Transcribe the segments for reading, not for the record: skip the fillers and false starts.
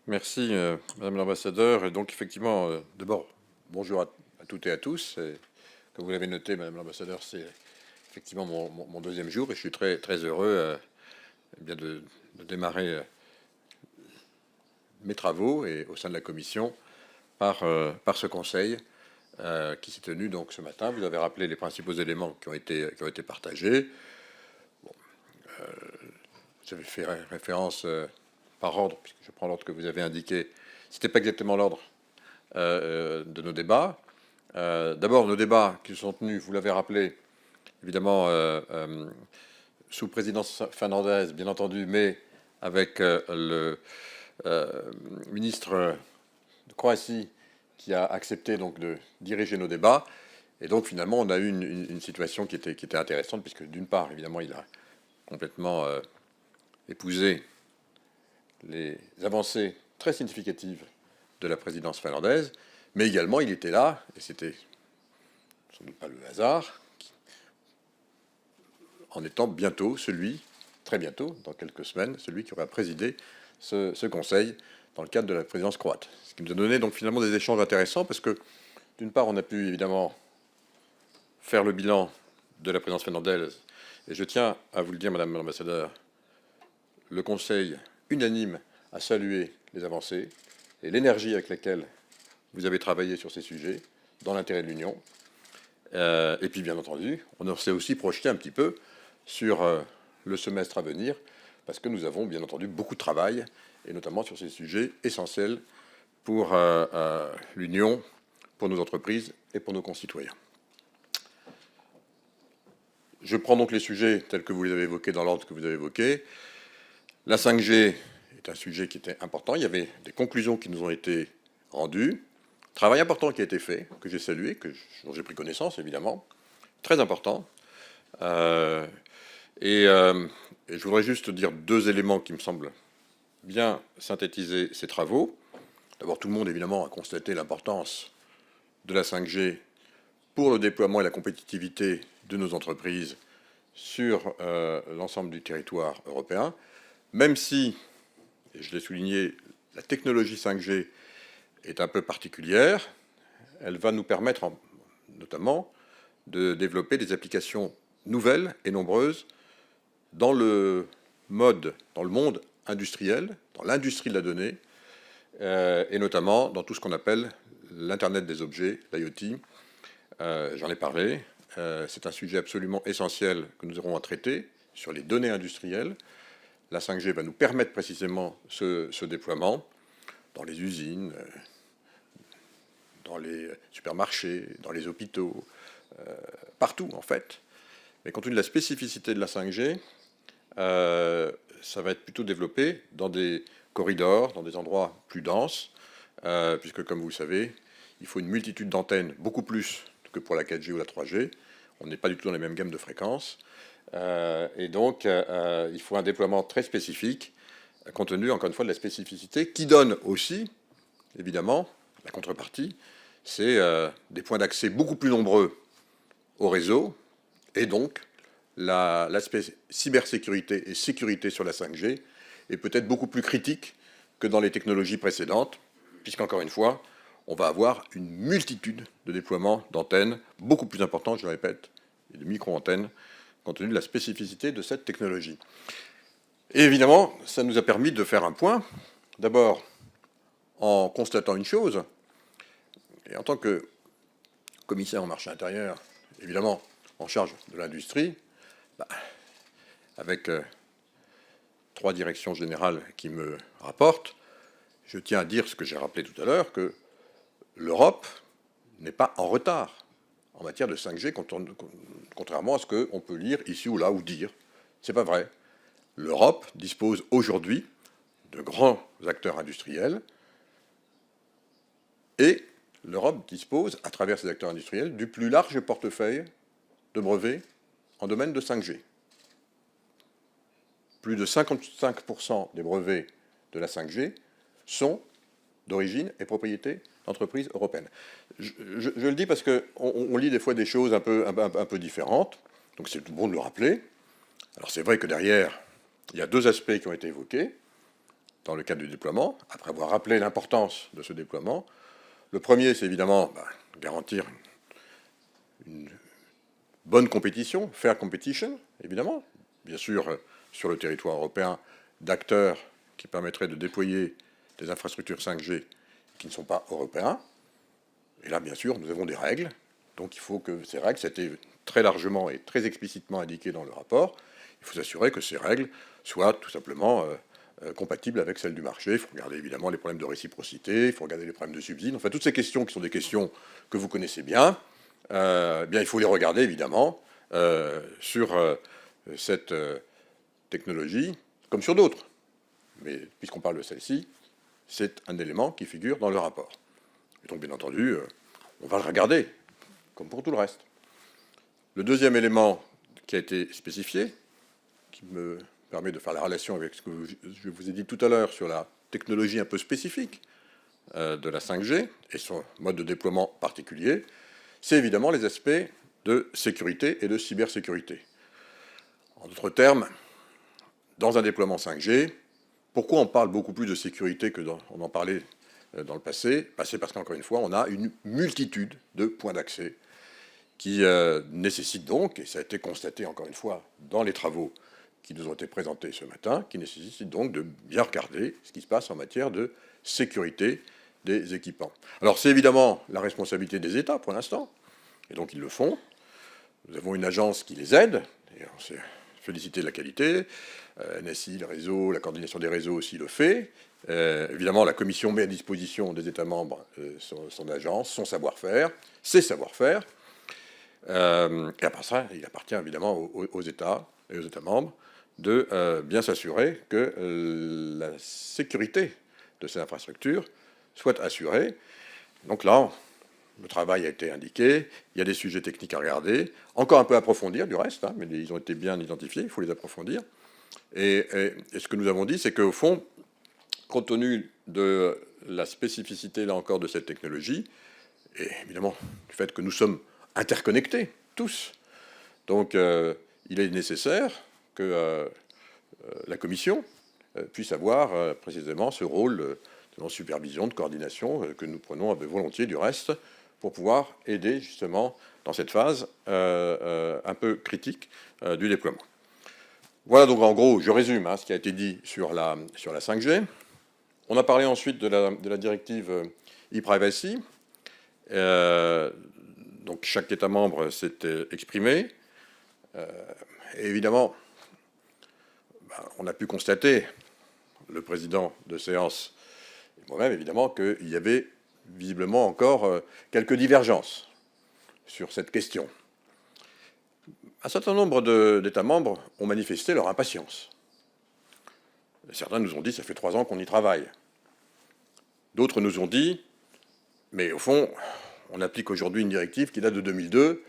Merci, Madame l'ambassadeur. Et donc, effectivement, d'abord, bonjour à toutes et à tous. Et, comme vous l'avez noté, Madame l'ambassadeur, c'est effectivement mon deuxième jour et je suis très, très heureux eh bien de démarrer mes travaux et au sein de la commission par ce conseil qui s'est tenu donc ce matin. Vous avez rappelé les principaux éléments qui ont été partagés. Vous avez fait référence par ordre, puisque je prends l'ordre que vous avez indiqué. Ce n'était pas exactement l'ordre de nos débats. D'abord, nos débats qui sont tenus, vous l'avez rappelé, évidemment, sous présidence finlandaise, bien entendu, mais avec le ministre de Croatie qui a accepté donc de diriger nos débats. Et donc, finalement, on a eu une situation qui était intéressante, puisque d'une part, évidemment, il a complètement épousé les avancées très significatives de la présidence finlandaise, mais également il était là, et c'était sans doute pas le hasard, en étant bientôt celui, très bientôt, dans quelques semaines, celui qui aura présidé ce Conseil dans le cadre de la présidence croate. Ce qui nous a donné donc finalement des échanges intéressants, parce que d'une part on a pu évidemment faire le bilan de la présidence finlandaise, et je tiens à vous le dire, Madame l'ambassadeur, le Conseil unanime a salué les avancées et l'énergie avec laquelle vous avez travaillé sur ces sujets, dans l'intérêt de l'Union. Et puis, bien entendu, on s'est aussi projeté un petit peu sur le semestre à venir, parce que nous avons, bien entendu, beaucoup de travail, et notamment sur ces sujets essentiels pour l'Union, pour nos entreprises et pour nos concitoyens. Je prends donc les sujets tels que vous les avez évoqués dans l'ordre que vous avez évoqué. La 5G est un sujet qui était important. Il y avait des conclusions qui nous ont été rendues. Travail important qui a été fait, que j'ai salué, dont j'ai pris connaissance, évidemment. Très important. Et je voudrais juste dire deux éléments qui me semblent bien synthétiser ces travaux. D'abord, tout le monde, évidemment, a constaté l'importance de la 5G pour le déploiement et la compétitivité de nos entreprises sur l'ensemble du territoire européen, même si, et je l'ai souligné, la technologie 5G est un peu particulière. Elle va nous permettre notamment de développer des applications nouvelles et nombreuses dans le monde industriel, dans l'industrie de la donnée, et notamment dans tout ce qu'on appelle l'Internet des objets, l'IoT. J'en ai parlé. C'est un sujet absolument essentiel que nous aurons à traiter sur les données industrielles. La 5G va nous permettre précisément ce déploiement dans les usines, dans les supermarchés, dans les hôpitaux, partout en fait. Mais compte tenu de la spécificité de la 5G, ça va être plutôt développé dans des corridors, dans des endroits plus denses, puisque comme vous le savez, il faut une multitude d'antennes, beaucoup plus que pour la 4G ou la 3G. On n'est pas du tout dans les mêmes gammes de fréquences. Et donc, il faut un déploiement très spécifique, compte tenu, encore une fois, de la spécificité, qui donne aussi, évidemment, la contrepartie, c'est des points d'accès beaucoup plus nombreux au réseau, et donc l'aspect cybersécurité et sécurité sur la 5G est peut-être beaucoup plus critique que dans les technologies précédentes, puisqu'encore une fois, on va avoir une multitude de déploiements d'antennes, beaucoup plus importantes, je le répète, et de micro-antennes, compte tenu de la spécificité de cette technologie. Et évidemment, ça nous a permis de faire un point, d'abord en constatant une chose, et en tant que commissaire au marché intérieur, évidemment en charge de l'industrie, avec 3 directions générales qui me rapportent, je tiens à dire ce que j'ai rappelé tout à l'heure, que l'Europe n'est pas en retard en matière de 5G, contrairement à ce qu'on peut lire ici ou là ou dire. C'est pas vrai. L'Europe dispose aujourd'hui de grands acteurs industriels et l'Europe dispose, à travers ces acteurs industriels, du plus large portefeuille de brevets en domaine de 5G. Plus de 55% des brevets de la 5G sont d'origine et propriété d'entreprises européennes. Je le dis parce qu'on lit des fois des choses un peu différentes, donc c'est bon de le rappeler. Alors c'est vrai que derrière, il y a deux aspects qui ont été évoqués. dans le cadre du déploiement, après avoir rappelé l'importance de ce déploiement. Le premier, c'est évidemment garantir une bonne compétition, fair competition, évidemment, bien sûr, sur le territoire européen, d'acteurs qui permettraient de déployer des infrastructures 5G qui ne sont pas européens. Et là, bien sûr, nous avons des règles. Donc il faut que ces règles, c'était très largement et très explicitement indiqué dans le rapport, il faut s'assurer que ces règles soient tout simplement compatibles avec celles du marché. Il faut regarder évidemment les problèmes de réciprocité, il faut regarder les problèmes de subsides. Enfin, toutes ces questions qui sont des questions que vous connaissez bien, bien il faut les regarder évidemment sur cette technologie, comme sur d'autres. Mais puisqu'on parle de celle-ci, c'est un élément qui figure dans le rapport. Et donc, bien entendu, on va le regarder, comme pour tout le reste. Le deuxième élément qui a été spécifié, qui me permet de faire la relation avec ce que je vous ai dit tout à l'heure sur la technologie un peu spécifique de la 5G et son mode de déploiement particulier, c'est évidemment les aspects de sécurité et de cybersécurité. En d'autres termes, dans un déploiement 5G, pourquoi on parle beaucoup plus de sécurité que on en parlait dans le passé? C'est parce qu'encore une fois, on a une multitude de points d'accès qui nécessitent donc, et ça a été constaté encore une fois dans les travaux qui nous ont été présentés ce matin, qui nécessitent donc de bien regarder ce qui se passe en matière de sécurité des équipements. Alors c'est évidemment la responsabilité des États pour l'instant, et donc ils le font. Nous avons une agence qui les aide, et on s'est félicité de la qualité, NSI, le réseau, la coordination des réseaux aussi le fait. Évidemment, la Commission met à disposition des États membres son agence, son savoir-faire, ses savoir-faire. Et après ça, il appartient évidemment aux États et aux États membres de bien s'assurer que la sécurité de ces infrastructures soit assurée. Donc là, le travail a été indiqué, il y a des sujets techniques à regarder, encore un peu approfondir du reste, mais ils ont été bien identifiés, il faut les approfondir. Et ce que nous avons dit, c'est qu'au fond, compte tenu de la spécificité, là encore, de cette technologie, et évidemment du fait que nous sommes interconnectés, tous, donc il est nécessaire que la Commission puisse avoir précisément ce rôle de supervision, de coordination, que nous prenons volontiers du reste, pour pouvoir aider justement dans cette phase un peu critique du déploiement. Voilà donc en gros, je résume ce qui a été dit sur la 5G. On a parlé ensuite de la directive e-privacy. Donc chaque État membre s'est exprimé. Et évidemment, on a pu constater, le président de séance et moi-même évidemment, qu'il y avait visiblement encore quelques divergences sur cette question. Un certain nombre d'États membres ont manifesté leur impatience. Certains nous ont dit, ça fait 3 ans qu'on y travaille. D'autres nous ont dit, mais au fond, on applique aujourd'hui une directive qui date de 2002.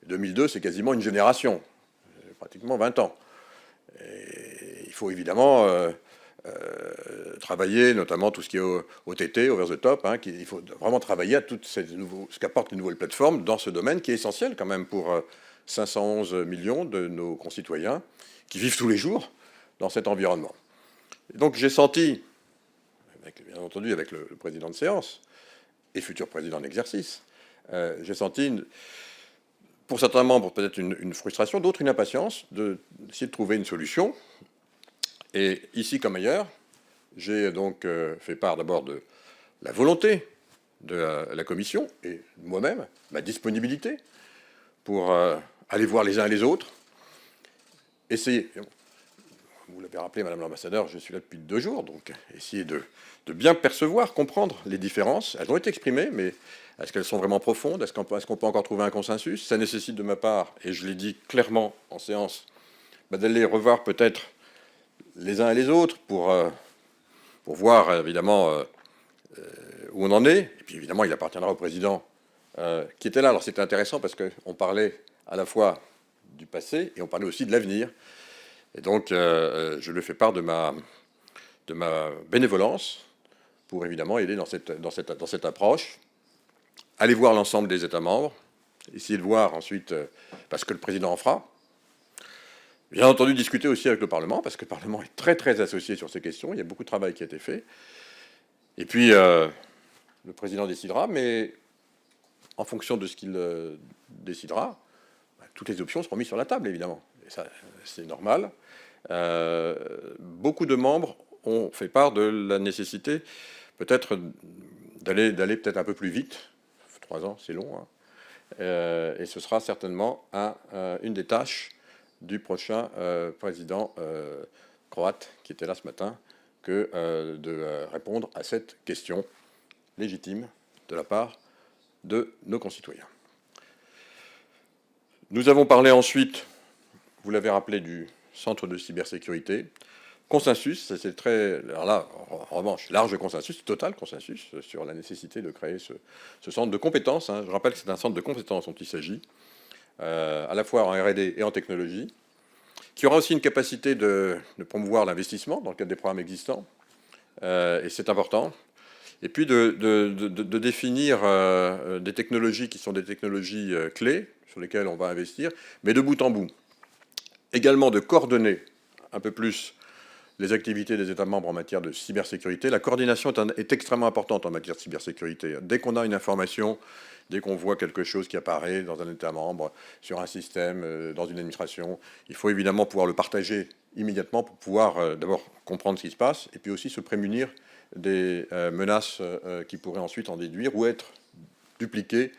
2002, c'est quasiment une génération, pratiquement 20 ans. Et il faut évidemment travailler, notamment tout ce qui est OTT, over the top. Il faut vraiment travailler à tout ce qu'apportent les nouvelles plateformes dans ce domaine qui est essentiel quand même pour 511 millions de nos concitoyens qui vivent tous les jours dans cet environnement. Et donc j'ai senti, bien entendu avec le président de séance et futur président d'exercice, j'ai senti, pour certains membres, peut-être une frustration, d'autres une impatience d'essayer de trouver une solution. Et ici comme ailleurs, j'ai donc fait part d'abord de la volonté de la Commission et moi-même, ma disponibilité pour aller voir les uns et les autres, essayer. Vous l'avez rappelé, Madame l'ambassadeur, je suis là depuis 2 jours, donc essayer de bien percevoir, comprendre les différences. Elles ont été exprimées, mais est-ce qu'elles sont vraiment profondes? Est-ce qu'on peut encore trouver un consensus? Ça nécessite de ma part, et je l'ai dit clairement en séance, d'aller revoir peut-être les uns et les autres pour voir évidemment où on en est. Et puis évidemment, il appartiendra au président qui était là. Alors c'était intéressant parce qu'on parlait à la fois du passé et on parlait aussi de l'avenir. Et donc, je lui fais part de ma bénévolence pour évidemment aider dans cette approche. Aller voir l'ensemble des États membres, essayer de voir ensuite, parce que le président en fera. Bien entendu, discuter aussi avec le Parlement, parce que le Parlement est très très associé sur ces questions. Il y a beaucoup de travail qui a été fait. Et puis, le président décidera, mais en fonction de ce qu'il décidera, toutes les options seront mises sur la table, évidemment. Et ça, c'est normal. Beaucoup de membres ont fait part de la nécessité, peut-être, d'aller peut-être un peu plus vite. 3 ans, c'est long. Hein. Et ce sera certainement une des tâches du prochain président croate, qui était là ce matin, que de répondre à cette question légitime de la part de nos concitoyens. Nous avons parlé ensuite, vous l'avez rappelé, du centre de cybersécurité. Consensus, c'est très... Alors là, en revanche, large consensus, total consensus sur la nécessité de créer ce centre de compétences. Hein. Je rappelle que c'est un centre de compétences dont il s'agit, à la fois en R&D et en technologie, qui aura aussi une capacité de promouvoir l'investissement dans le cadre des programmes existants, et c'est important. Et puis de définir des technologies qui sont des technologies clés, sur lesquelles on va investir, mais de bout en bout. Également de coordonner un peu plus les activités des États membres en matière de cybersécurité. La coordination est extrêmement importante en matière de cybersécurité. Dès qu'on a une information, dès qu'on voit quelque chose qui apparaît dans un État membre, sur un système, dans une administration, il faut évidemment pouvoir le partager immédiatement pour pouvoir d'abord comprendre ce qui se passe et puis aussi se prémunir des menaces qui pourraient ensuite en déduire ou être dupliquées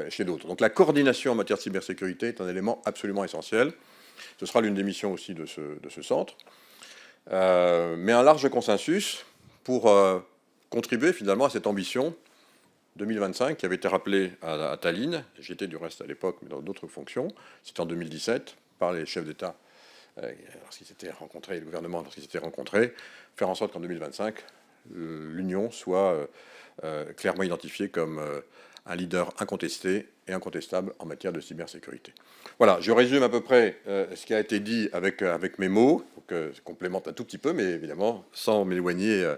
chez d'autres. Donc la coordination en matière de cybersécurité est un élément absolument essentiel. Ce sera l'une des missions aussi de ce centre. Mais un large consensus pour contribuer finalement à cette ambition 2025 qui avait été rappelée à Tallinn. J'étais du reste à l'époque, mais dans d'autres fonctions. C'était en 2017 par les chefs d'État lorsqu'ils s'étaient rencontrés, le gouvernement lorsqu'ils s'étaient rencontrés, faire en sorte qu'en 2025, l'Union soit clairement identifiée comme un leader incontesté et incontestable en matière de cybersécurité. Voilà, je résume à peu près ce qui a été dit avec mes mots, donc je complémente un tout petit peu, mais évidemment sans m'éloigner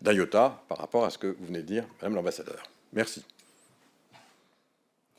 d'un iota par rapport à ce que vous venez de dire, Madame l'ambassadeur. Merci.